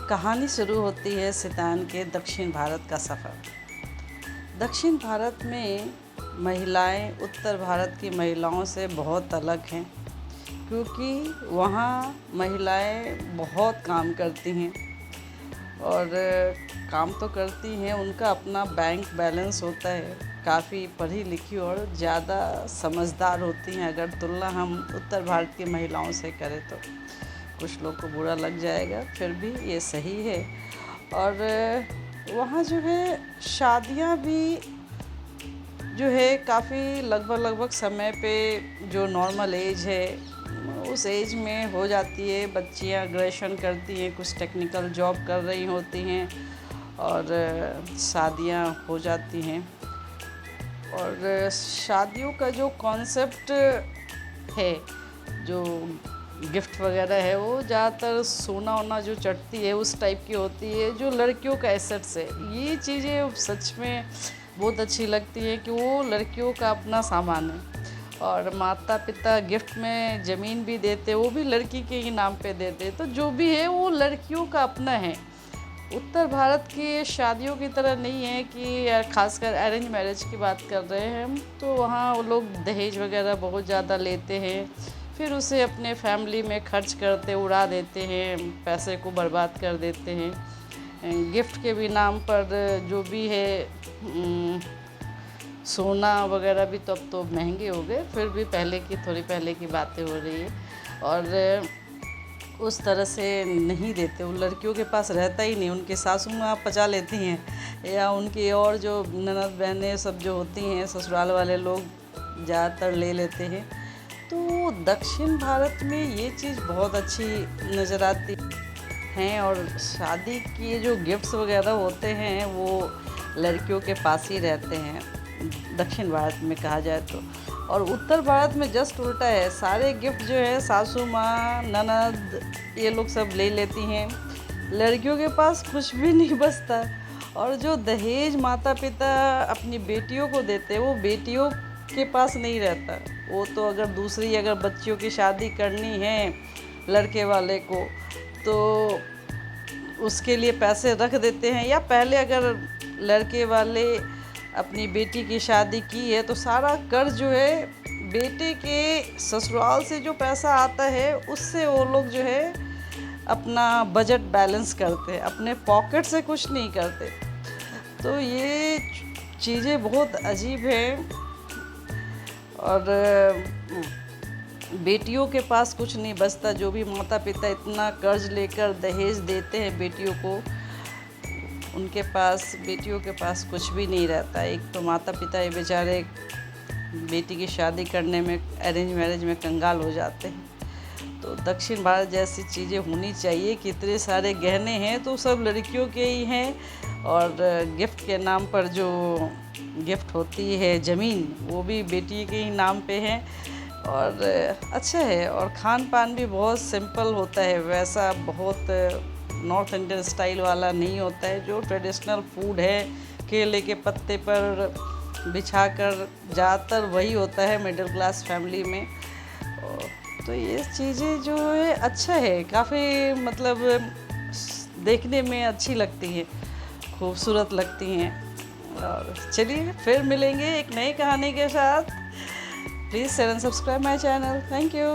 कहानी शुरू होती है सितान के दक्षिण भारत का सफ़र। दक्षिण भारत में महिलाएं उत्तर भारत की महिलाओं से बहुत अलग हैं, क्योंकि वहाँ महिलाएं बहुत काम करती हैं और काम तो करती हैं, उनका अपना बैंक बैलेंस होता है, काफ़ी पढ़ी लिखी और ज़्यादा समझदार होती हैं। अगर तुलना हम उत्तर भारत की महिलाओं से करें तो कुछ लोग को बुरा लग जाएगा, फिर भी ये सही है। और वहाँ जो है शादियाँ भी जो है काफ़ी लगभग समय पे जो नॉर्मल एज है उस एज में हो जाती है। बच्चियाँ ग्रेजुएशन करती हैं, कुछ टेक्निकल जॉब कर रही होती हैं और शादियाँ हो जाती हैं। और शादियों का जो कॉन्सेप्ट है, जो गिफ्ट वगैरह है, वो ज़्यादातर सोना वोना जो चढ़ती है उस टाइप की होती है, जो लड़कियों का एसेट्स है। ये चीज़ें सच में बहुत अच्छी लगती है कि वो लड़कियों का अपना सामान है। और माता पिता गिफ्ट में ज़मीन भी देते, वो भी लड़की के ही नाम पे देते, तो जो भी है वो लड़कियों का अपना है। उत्तर भारत की शादियों की तरह नहीं है कि खासकर अरेंज मैरिज की बात कर रहे हैं हम, तो वहाँ वो लोग दहेज वगैरह बहुत ज़्यादा लेते हैं, फिर उसे अपने फैमिली में खर्च करते उड़ा देते हैं, पैसे को बर्बाद कर देते हैं। गिफ्ट के भी नाम पर जो भी है सोना वगैरह भी तो अब तो महंगे हो गए, फिर भी थोड़ी पहले की बातें हो रही है। और उस तरह से नहीं देते, वो लड़कियों के पास रहता ही नहीं। उनकी सासू माँ पचा लेती हैं, या उनकी और जो ननद बहनें सब जो होती हैं, ससुराल वाले लोग ज़्यादातर ले लेते हैं। तो दक्षिण भारत में ये चीज़ बहुत अच्छी नज़र आती हैं। और शादी के जो गिफ्ट्स वगैरह होते हैं वो लड़कियों के पास ही रहते हैं, दक्षिण भारत में कहा जाए तो। और उत्तर भारत में जस्ट उल्टा है, सारे गिफ्ट जो है सासू माँ ननद ये लोग सब ले लेती हैं, लड़कियों के पास कुछ भी नहीं बचता। और जो दहेज माता पिता अपनी बेटियों को देते हैं वो बेटियों के पास नहीं रहता। वो तो अगर बच्चियों की शादी करनी है लड़के वाले को, तो उसके लिए पैसे रख देते हैं। या पहले अगर लड़के वाले अपनी बेटी की शादी की है तो सारा कर्ज जो है बेटे के ससुराल से जो पैसा आता है उससे वो लोग जो है अपना बजट बैलेंस करते हैं, अपने पॉकेट से कुछ नहीं करते। तो ये चीज़ें बहुत अजीब हैं। और बेटियों के पास कुछ नहीं बचता, जो भी माता पिता इतना कर्ज लेकर दहेज देते हैं बेटियों को, उनके पास बेटियों के पास कुछ भी नहीं रहता। एक तो माता पिता ये बेचारे बेटी की शादी करने में अरेंज मैरिज में कंगाल हो जाते हैं। तो दक्षिण भारत जैसी चीज़ें होनी चाहिए कि इतने सारे गहने हैं तो सब लड़कियों के ही हैं, और गिफ्ट के नाम पर जो गिफ्ट होती है ज़मीन वो भी बेटी के ही नाम पे है। और अच्छा है, और खान पान भी बहुत सिंपल होता है, वैसा बहुत नॉर्थ इंडियन स्टाइल वाला नहीं होता है। जो ट्रेडिशनल फूड है केले के पत्ते पर बिछाकर, ज़्यादातर वही होता है मिडिल क्लास फैमिली में। तो ये चीज़ें जो है अच्छा है, काफ़ी मतलब देखने में अच्छी लगती हैं, खूबसूरत लगती हैं। और चलिए फिर मिलेंगे एक नई कहानी के साथ। Please share and subscribe my channel. Thank you.